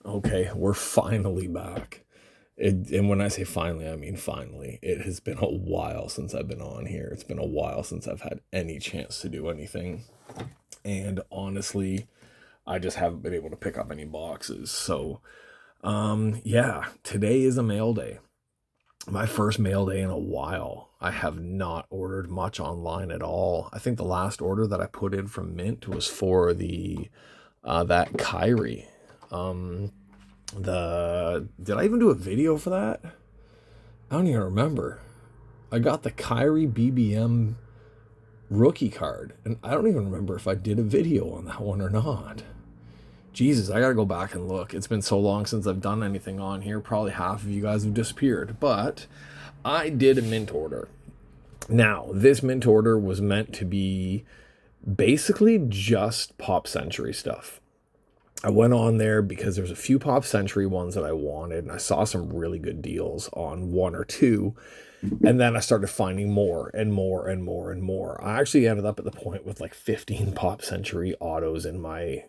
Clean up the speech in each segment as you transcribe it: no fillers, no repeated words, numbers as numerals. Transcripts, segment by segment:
Okay, we're finally back. And when I say finally, I mean finally. It has been a while since I've been on here. It's been a while since I've had any chance to do anything. And honestly, I just haven't been able to pick up any boxes. So, yeah, today is a mail day. My first mail day in a while. I have not ordered much online at all. I think the last order that I put in from Mint was for the that Kyrie. Um, the did I even do a video for that? I don't even remember. I got the Kyrie BBM rookie card, and I don't even remember if I did a video on that one or not. Jesus, I gotta go back and look. It's been so long since I've done anything on here. Probably half of you guys have disappeared, but I did a mint order. Now, this mint order was meant to be basically just Pop Century stuff. I went on there because there's a few Pop Century ones that I wanted, and I saw some really good deals on one or two. And then I started finding more and more and more and more. I actually ended up at the point with like 15 Pop Century autos in my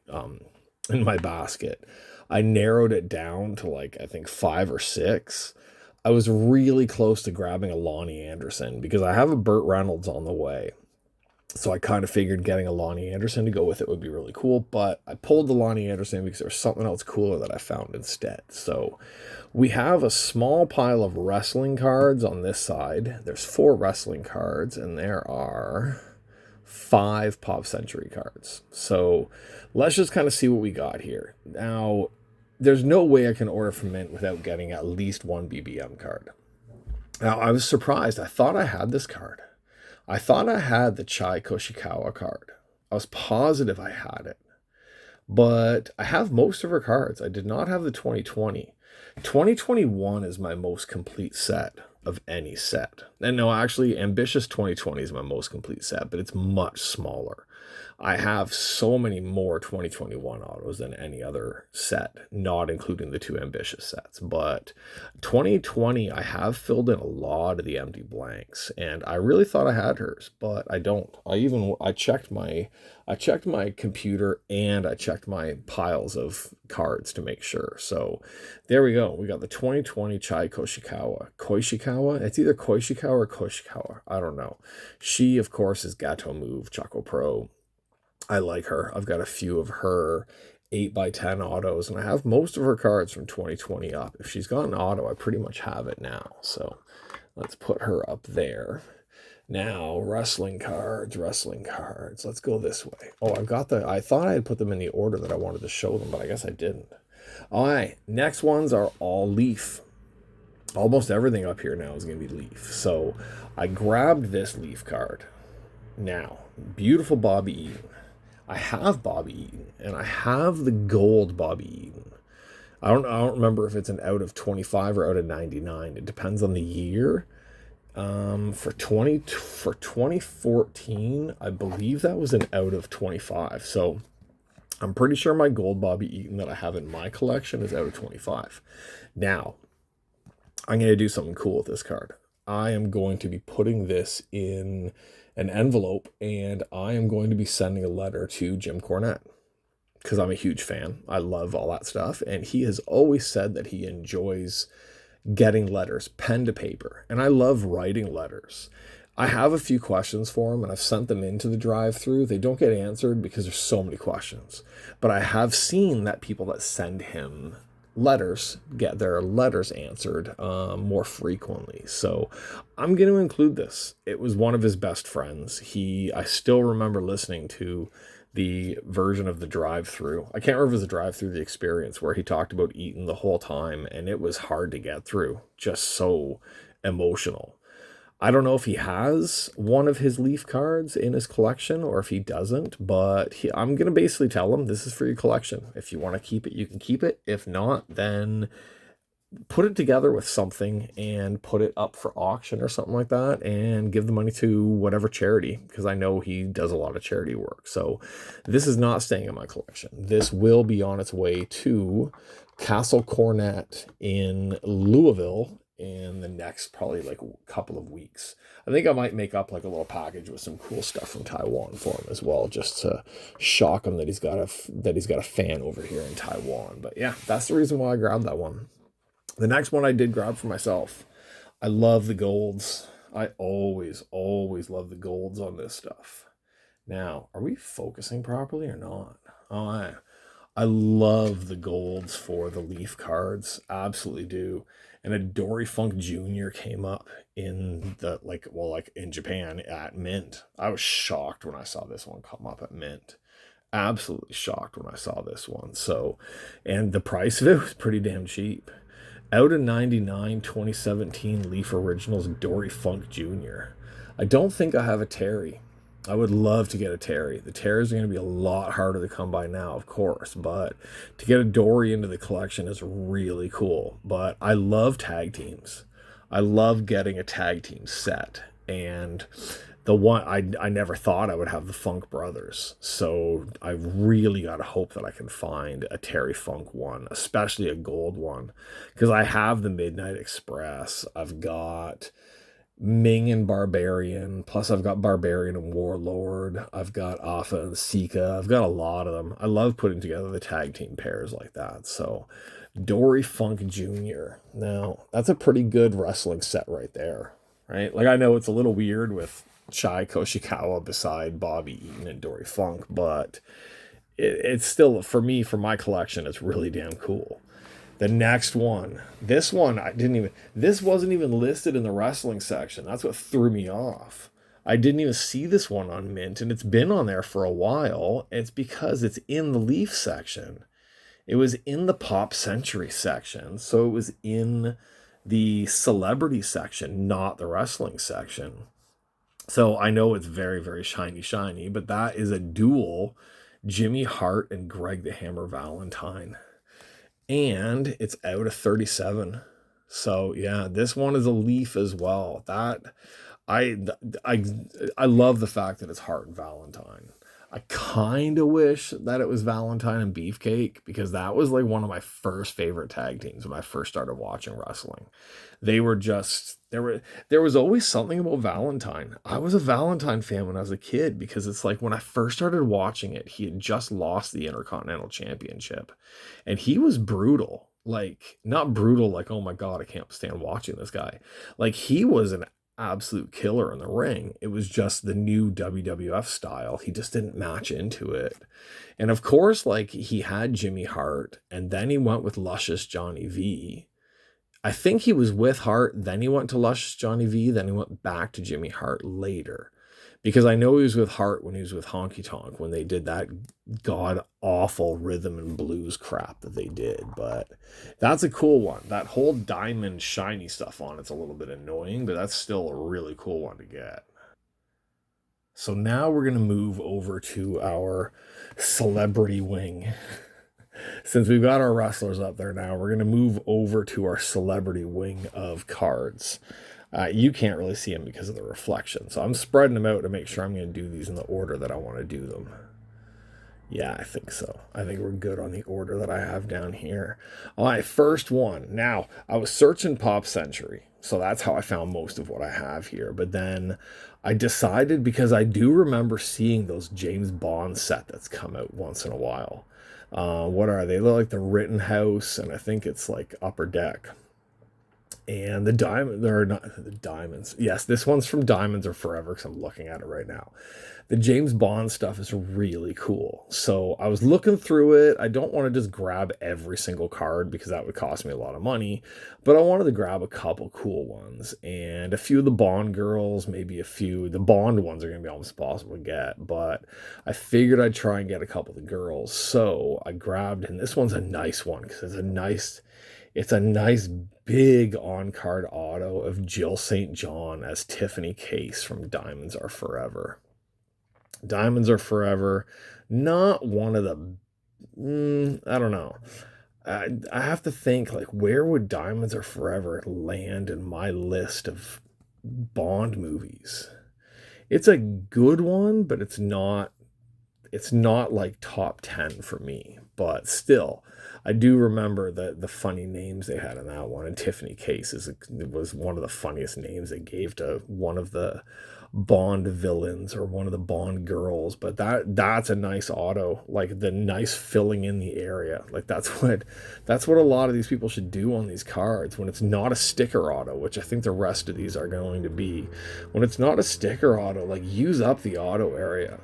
basket. I narrowed it down to like I think 5 or 6. I was really close to grabbing a Lonnie Anderson because I have a Burt Reynolds on the way. So I kind of figured getting a Lonnie Anderson to go with it would be really cool, but I pulled the Lonnie Anderson because there was something else cooler that I found instead. So we have a small pile of wrestling cards on this side. There's 4 wrestling cards, and there are 5 Pop Century cards. So let's just kind of see what we got here. Now, there's no way I can order from Mint without getting at least one BBM card. Now, I was surprised. I thought I had this card. I thought I had the Chai Koshikawa card. I was positive I had it. But I have most of her cards. I did not have the 2020. 2021 is my most complete set of any set. And no, actually, Ambitious 2020 is my most complete set, but it's much smaller. I have so many more 2021 autos than any other set, not including the 2 ambitious sets. But 2020, I have filled in a lot of the empty blanks, and I really thought I had hers, but I don't. I checked my computer and I checked my piles of cards to make sure. So there we go. We got the 2020 Chai Koshikawa. Koishikawa? It's either Koishikawa or Koshikawa. I don't know. She, of course, is Gato Move, Choco Pro. I like her. I've got a few of her 8x10 autos, and I have most of her cards from 2020 up. If she's got an auto, I pretty much have it now. So let's put her up there. Now, wrestling cards, wrestling cards. Let's go this way. Oh, I thought I had put them in the order that I wanted to show them, but I guess I didn't. All right, next ones are all Leaf. Almost everything up here now is going to be Leaf. So I grabbed this Leaf card. Now, beautiful Bobby Eaton. I have Bobby Eaton, and I have the gold Bobby Eaton. I don't remember if it's an out of 25 or out of 99. It depends on the year. For 2014, I believe that was an out of 25. So I'm pretty sure my gold Bobby Eaton that I have in my collection is out of 25. Now, I'm going to do something cool with this card. I am going to be putting this in an envelope, and I am going to be sending a letter to Jim Cornette because I'm a huge fan. I love all that stuff, and he has always said that he enjoys getting letters, pen to paper, and I love writing letters. I have a few questions for him, and I've sent them into the drive-through. They don't get answered because there's so many questions, but I have seen that people that send him letters get their letters answered more frequently. So I'm going to include this. It was one of his best friends. I still remember listening to the version of the drive-through. I can't remember if it was the drive-through, the experience, where he talked about Eaton the whole time, and it was hard to get through. Just so emotional. I don't know if he has one of his Leaf cards in his collection or if he doesn't, but I'm going to basically tell him this is for your collection. If you want to keep it, you can keep it. If not, then put it together with something and put it up for auction or something like that and give the money to whatever charity, because I know he does a lot of charity work. So this is not staying in my collection. This will be on its way to Castle Cornet in Louisville in the next probably like couple of weeks. I think I might make up like a little package with some cool stuff from Taiwan for him as well, just to shock him that he's got a fan over here in Taiwan. But yeah, that's the reason why I grabbed that one. The next one I did grab for myself. I love the golds. I always love the golds on this stuff. Now, are we focusing properly or not? Oh, I love the golds for the Leaf cards. Absolutely do. And a Dory Funk Jr. came up in the like in Japan at Mint. I was shocked when I saw this one come up at Mint. Absolutely shocked when I saw this one. So, and the price of it was pretty damn cheap. Out of 99 2017 Leaf Originals Dory Funk Jr. I don't think I have a Terry. I would love to get a Terry. The Terrys are going to be a lot harder to come by now, of course, but to get a Dory into the collection is really cool. But I love tag teams. I love getting a tag team set. And the one I never thought I would have the Funk brothers. So I really got to hope that I can find a Terry Funk one, especially a gold one, because I have the Midnight Express. I've got Ming and Barbarian, plus I've got Barbarian and Warlord. I've got Alpha and Sika. I've got a lot of them. I love putting together the tag team pairs like that. So Dory Funk Jr. Now, that's a pretty good wrestling set right there, right? Like, I know it's a little weird with Shai Koshikawa beside Bobby Eaton and Dory Funk, but it's still, for me, for my collection, it's really damn cool. The next one, this wasn't even listed in the wrestling section. That's what threw me off. I didn't even see this one on Mint, and it's been on there for a while. It's because it's in the Leaf section. It was in the Pop Century section, so it was in the celebrity section, not the wrestling section. So I know it's very, very shiny, but that is a dual Jimmy Hart and Greg the Hammer Valentine. And it's out of 37. So yeah, this one is a Leaf as well. That I love the fact that it's Hart and Valentine. I kind of wish that it was Valentine and Beefcake, because that was like one of my first favorite tag teams when I first started watching wrestling. They were just there was always something about Valentine. I was a Valentine fan when I was a kid, because it's like when I first started watching it, he had just lost the Intercontinental Championship, and he was brutal. Like, not brutal like, oh my god, I can't stand watching this guy. Like, he was an absolute killer in the ring. It was just the new WWF style. He just didn't match into it. And of course, like, he had Jimmy Hart, and then he went with Luscious Johnny V. I think he was with Hart, then he went to Luscious Johnny V, then he went back to Jimmy Hart later. Because I know he was with Hart when he was with Honky Tonk, when they did that god-awful rhythm and blues crap that they did. But that's a cool one. That whole diamond shiny stuff on it's a little bit annoying, but that's still a really cool one to get. So now we're going to move over to our celebrity wing. Since we've got our wrestlers up there now, we're going to move over to our celebrity wing of cards. You can't really see them because of the reflection, so I'm spreading them out to make sure I'm going to do these in the order that I want to do them. Yeah, I think so. I think we're good on the order that I have down here. All right, first one. Now, I was searching Pop Century, so that's how I found most of what I have here. But then I decided, because I do remember seeing those James Bond set that's come out once in a while. What are they? They look like the Rittenhouse, and I think it's like Upper Deck. And they're not the diamonds. Yes, this one's from Diamonds Are Forever, because I'm looking at it right now. The James Bond stuff is really cool. So I was looking through it. I don't want to just grab every single card, because that would cost me a lot of money. But I wanted to grab a couple cool ones. And a few of the Bond girls, maybe a few. The Bond ones are going to be almost impossible to get. But I figured I'd try and get a couple of the girls. So I grabbed, and this one's a nice one, because it's a nice big on-card auto of Jill St. John as Tiffany Case from Diamonds Are Forever. Diamonds Are Forever, not one of the, I don't know. I have to think, like, where would Diamonds Are Forever land in my list of Bond movies? It's a good one, but it's not like top 10 for me. But still, I do remember the funny names they had in that one. And Tiffany Case was one of the funniest names they gave to one of the Bond villains or one of the Bond girls. But that's a nice auto, like the nice filling in the area. Like that's what a lot of these people should do on these cards when it's not a sticker auto, which I think the rest of these are going to be. When it's not a sticker auto, like use up the auto area.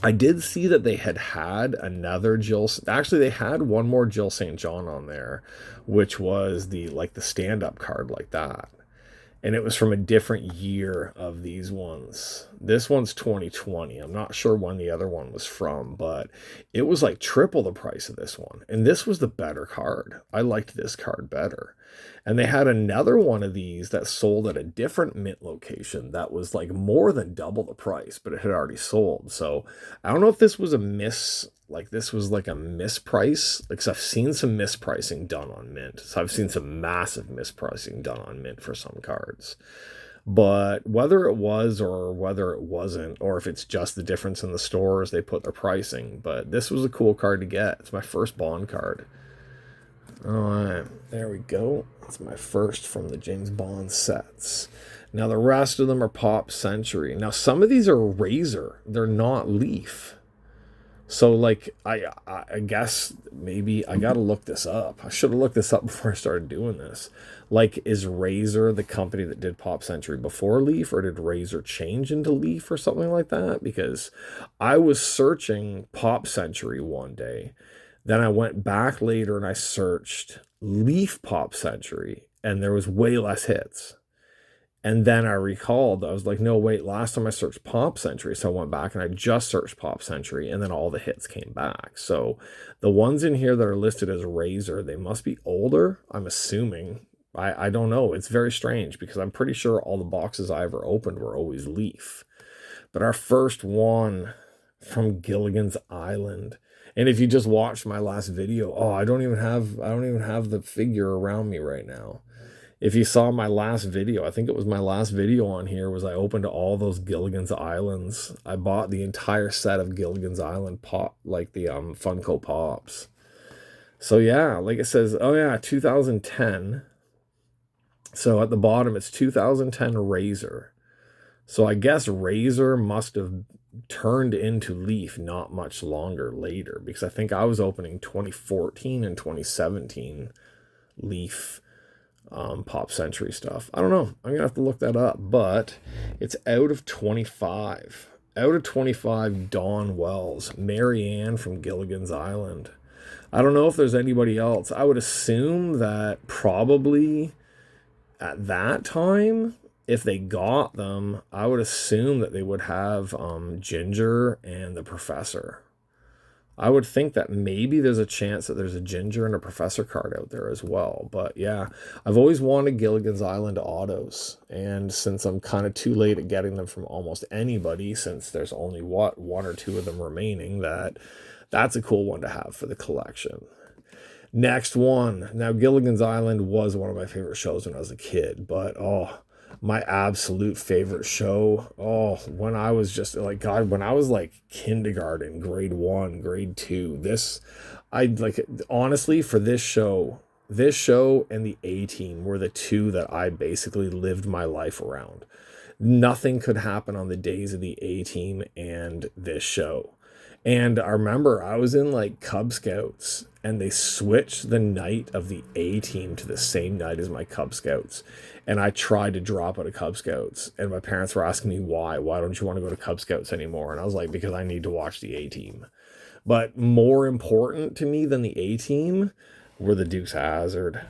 I did see that they had another Jill. Actually, they had one more Jill St. John on there, which was the stand up card like that, and it was from a different year of these ones. This one's 2020. I'm not sure when the other one was from, but it was like triple the price of this one. And this was the better card. I liked this card better. And they had another one of these that sold at a different mint location that was like more than double the price, but it had already sold. So I don't know if this was this was like a misprice, because I've seen some mispricing done on mint. So I've seen some massive mispricing done on mint for some cards. But whether it was or whether it wasn't, or if it's just the difference in the stores they put their pricing, but this was a cool card to get. It's my first Bond card. All right, there we go. It's my first from the James Bond sets. Now the rest of them are Pop Century. Now some of these are Razor. They're not Leaf. So like I guess maybe I gotta look this up. I should have looked this up before I started doing this. Like, is Razor the company that did Pop Century before Leaf, or did Razor change into Leaf or something like that? Because I was searching Pop Century one day, then I went back later and I searched Leaf Pop Century, and there was way less hits. And then I recalled, I was like, no, wait, last time I searched Pop Century. So I went back and I just searched Pop Century, and then all the hits came back. So the ones in here that are listed as Razor, they must be older, I'm assuming. I don't know. It's very strange because I'm pretty sure all the boxes I ever opened were always Leaf. But our first one from Gilligan's Island. And if you just watched my last video, I don't even have the figure around me right now. If you saw my last video, I think it was my last video on here, was I opened all those Gilligan's Islands. I bought the entire set of Gilligan's Island pop, like the Funko Pops. So yeah, like it says, 2010. So at the bottom, it's 2010 Razor. So I guess Razor must have turned into Leaf not much longer later, because I think I was opening 2014 and 2017 Leaf Pop Century stuff. I don't know. I'm gonna have to look that up, but it's out of 25. Out of 25, Dawn Wells, Mary Ann from Gilligan's Island. I don't know if there's anybody else. I would assume that probably at that time, if they got them, I would assume that they would have Ginger and the Professor. I would think that maybe there's a chance that there's a Ginger and a Professor card out there as well. But yeah, I've always wanted Gilligan's Island autos. And since I'm kind of too late at getting them from almost anybody, since there's only one or two of them remaining, that's a cool one to have for the collection. Next one. Now, Gilligan's Island was one of my favorite shows when I was a kid, but my absolute favorite show, when I was just like, God, when I was like kindergarten, grade 1, grade 2, honestly, for this show and the A-Team were the two that I basically lived my life around. Nothing could happen on the days of the A-Team and this show. And I remember I was in like Cub Scouts, and they switched the night of the A-Team to the same night as my Cub Scouts. And I tried to drop out of Cub Scouts, and my parents were asking me why. Why don't you want to go to Cub Scouts anymore? And I was like, because I need to watch the A-Team. But more important to me than the A-Team were the Dukes of Hazzard.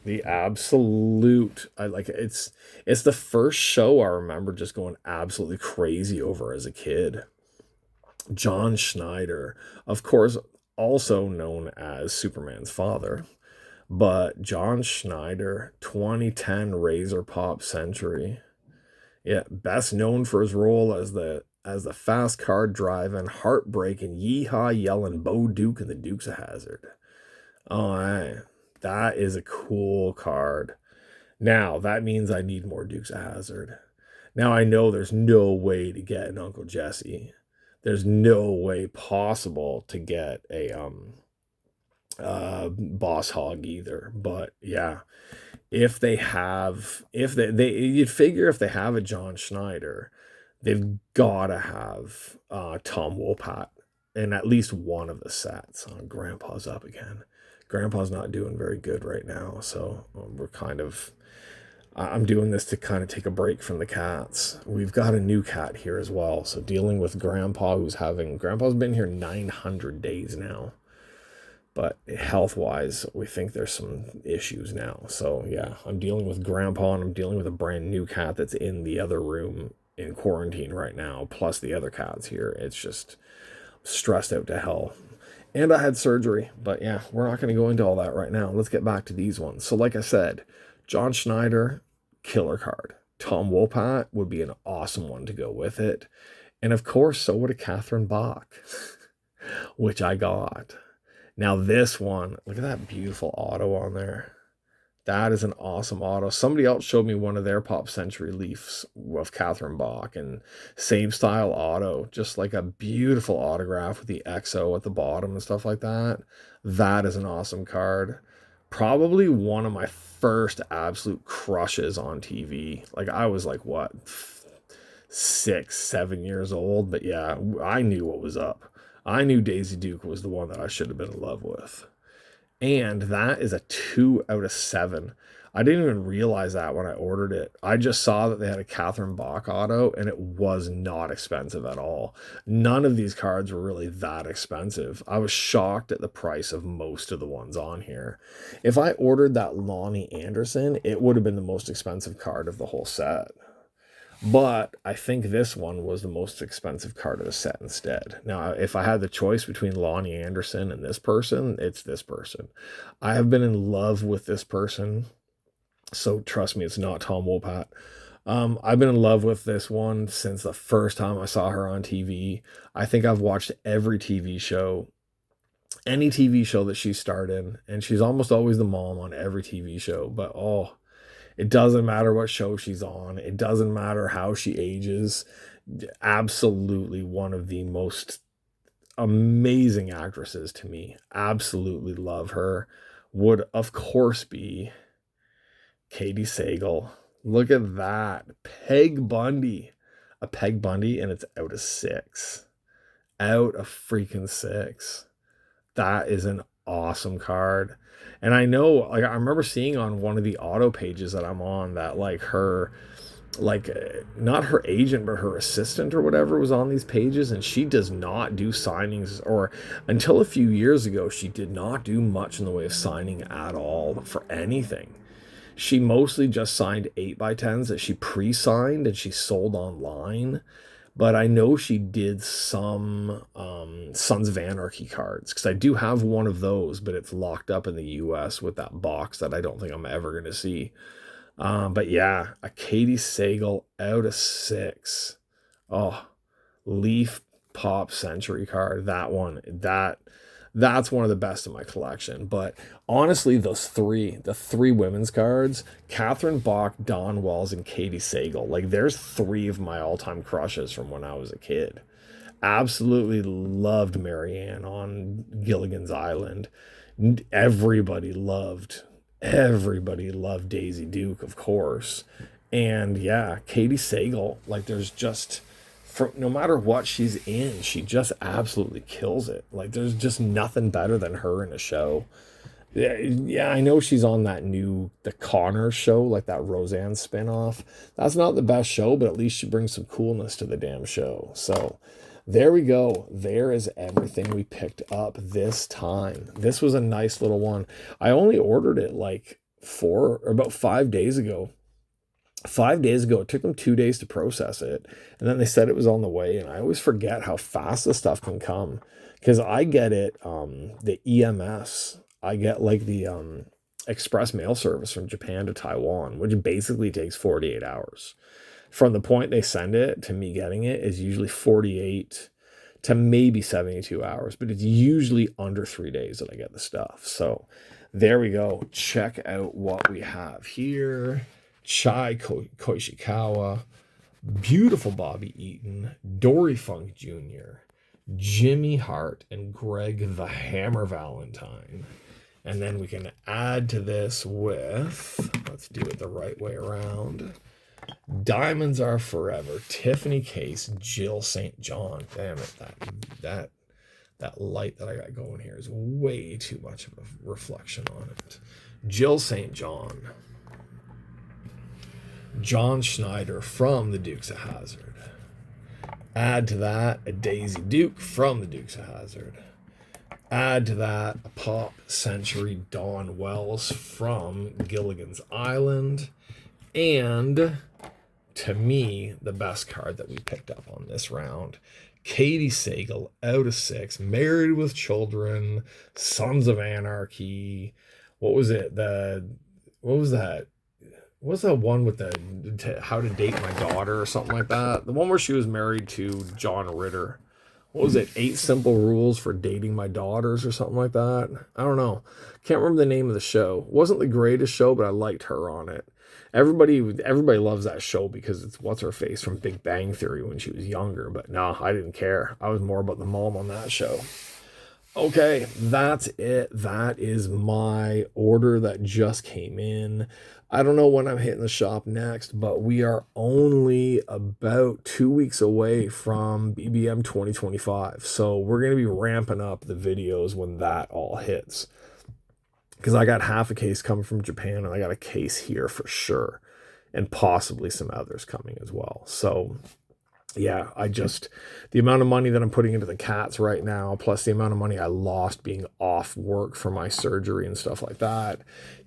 The absolute, it's the first show I remember just going absolutely crazy over as a kid. John Schneider, of course, also known as Superman's father, but John Schneider, 2010 Razor Pop Century. Yeah, best known for his role as the fast car driving, heartbreaking, yeehaw yelling Bo Duke and the Dukes of Hazzard. All right, that is a cool card. Now, that means I need more Dukes of Hazzard. Now, I know there's no way to get an Uncle Jesse. There's no way possible to get a Boss Hog either. But yeah, if they have, if they you'd figure if they have a John Schneider, they've gotta have Tom Wopat in at least one of the sets. Grandpa's up again. Grandpa's not doing very good right now, so we're kind of. I'm doing this to kind of take a break from the cats. We've got a new cat here as well, so dealing with Grandpa, Grandpa's been here 900 days now. But health-wise, we think there's some issues now. So yeah, I'm dealing with Grandpa, and I'm dealing with a brand new cat that's in the other room in quarantine right now, plus the other cats here. It's just stressed out to hell. And I had surgery, but yeah, we're not going to go into all that right now. Let's get back to these ones. So like I said, John Schneider, killer card. Tom Wopat would be an awesome one to go with it. And of course, so would a Catherine Bach, which I got. Now this one, look at that beautiful auto on there. That is an awesome auto. Somebody else showed me one of their Pop Century Leafs of Catherine Bach, and same style auto, just like a beautiful autograph with the XO at the bottom and stuff like that. That is an awesome card. Probably one of my first absolute crushes on TV. Like I was like, what, 6, 7 years old? But yeah, I knew what was up. I knew Daisy Duke was the one that I should have been in love with. And that is a 2 out of 7. I didn't even realize that when I ordered it. I just saw that they had a Catherine Bach auto, and it was not expensive at all. None of these cards were really that expensive. I was shocked at the price of most of the ones on here. If I ordered that Lonnie Anderson, it would have been the most expensive card of the whole set. But I think this one was the most expensive card of the set instead. Now, if I had the choice between Lonnie Anderson and this person, it's this person. I have been in love with this person. So trust me, it's not Tom Wopat. I've been in love with this one since the first time I saw her on TV. I think I've watched every TV show, any TV show that she starred in. And she's almost always the mom on every TV show. But oh, it doesn't matter what show she's on. It doesn't matter how she ages. Absolutely one of the most amazing actresses to me. Absolutely love her. Would, of course, be Katie Sagal. Look at that. Peg Bundy. A Peg Bundy, and it's out of 6. Out of freaking 6. That is an awesome card. And I know, like, I remember seeing on one of the auto pages that I'm on that, like, her, like, not her agent, but her assistant or whatever was on these pages, and she does not do signings, or until a few years ago, she did not do much in the way of signing at all for anything. She mostly just signed 8x10s that she pre-signed and she sold online. But I know she did some Sons of Anarchy cards, because I do have one of those, but it's locked up in the US with that box that I don't think I'm ever going to see. But yeah, a Katie Sagal out of 6. Oh, Leaf Pop Century card. That one, that's one of the best in my collection. But honestly, the three women's cards, Catherine Bach, Dawn Wells, and Katie Sagal, like, there's 3 of my all-time crushes from when I was a kid. Absolutely loved Marianne on Gilligan's Island. Everybody loved Daisy Duke, of course. And yeah, Katie Sagal, like, there's just, no matter what she's in, she just absolutely kills it. Like, there's just nothing better than her in a show. Yeah, I know she's on the Connor show, like that Roseanne spinoff. That's not the best show, but at least she brings some coolness to the damn show. So there we go. There is everything we picked up this time. This was a nice little one. I only ordered it like about 5 days ago. 5 days ago. It took them 2 days to process it, and then they said it was on the way. And I always forget how fast this stuff can come, because I get it the EMS. I get like the express mail service from Japan to Taiwan, which basically takes 48 hours. From the point they send it to me getting it is usually 48 to maybe 72 hours, but it's usually under 3 days that I get the stuff. So there we go. Check out what we have here. Chai Koishikawa, beautiful Bobby Eaton, Dory Funk Jr., Jimmy Hart, and Greg the Hammer Valentine. And then we can add to this with, let's do it the right way around. Diamonds Are Forever, Tiffany Case, Jill St. John. Damn it, that light that I got going here is way too much of a reflection on it. Jill St. John. John Schneider from the Dukes of Hazzard. Add to that a Daisy Duke from the Dukes of Hazzard. Add to that a Pop Century Dawn Wells from Gilligan's Island. And to me, the best card that we picked up on this round, Katie Sagal, out of 6, Married with Children, Sons of Anarchy. What was it? What was that? What was that one with the How to Date My Daughter or something like that? The one where she was married to John Ritter. What was it? 8 Simple Rules for Dating My Daughters or something like that. I don't know. Can't remember the name of the show. It wasn't the greatest show, but I liked her on it. Everybody loves that show because it's what's her face from Big Bang Theory when she was younger. But no, I didn't care. I was more about the mom on that show. Okay, that's it. That is my order that just came in. I don't know when I'm hitting the shop next, but we are only about 2 weeks away from BBM 2025. So we're going to be ramping up the videos when that all hits. Because I got half a case coming from Japan and I got a case here for sure. And possibly some others coming as well. So yeah, the amount of money that I'm putting into the cats right now, plus the amount of money I lost being off work for my surgery and stuff like that,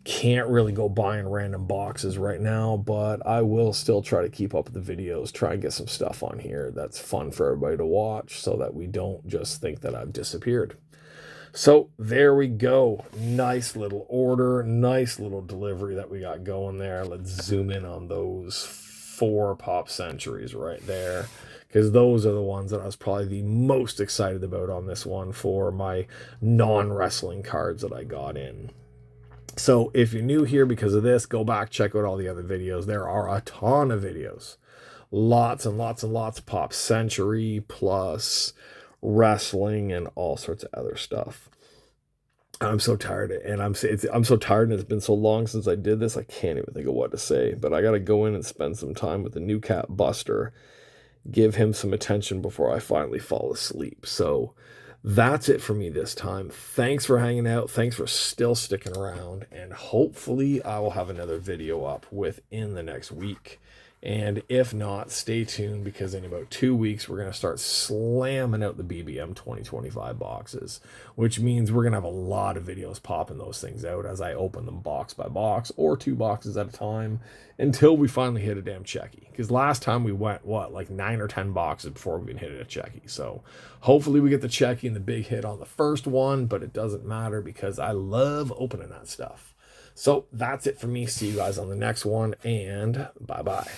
can't really go buying random boxes right now, but I will still try to keep up with the videos, try and get some stuff on here that's fun for everybody to watch so that we don't just think that I've disappeared. So there we go. Nice little order, nice little delivery that we got going there. Let's zoom in on those 4 Pop Centuries right there, because those are the ones that I was probably the most excited about on this one for my non-wrestling cards that I got in. So if you're new here because of this, go back, check out all the other videos. There are a ton of videos. Lots and lots and lots of Pop Century plus wrestling and all sorts of other stuff. I'm so tired, and I'm so tired, and it's been so long since I did this. I can't even think of what to say, but I got to go in and spend some time with the new cat Buster, give him some attention before I finally fall asleep. So that's it for me this time. Thanks for hanging out. Thanks for still sticking around, and hopefully I will have another video up within the next week. And if not, stay tuned, because in about 2 weeks, we're going to start slamming out the BBM 2025 boxes, which means we're going to have a lot of videos popping those things out as I open them box by box or 2 boxes at a time until we finally hit a damn checky. Because last time we went, like 9 or 10 boxes before we even hit a checky. So hopefully we get the checky and the big hit on the first one, but it doesn't matter because I love opening that stuff. So that's it for me. See you guys on the next one, and bye-bye.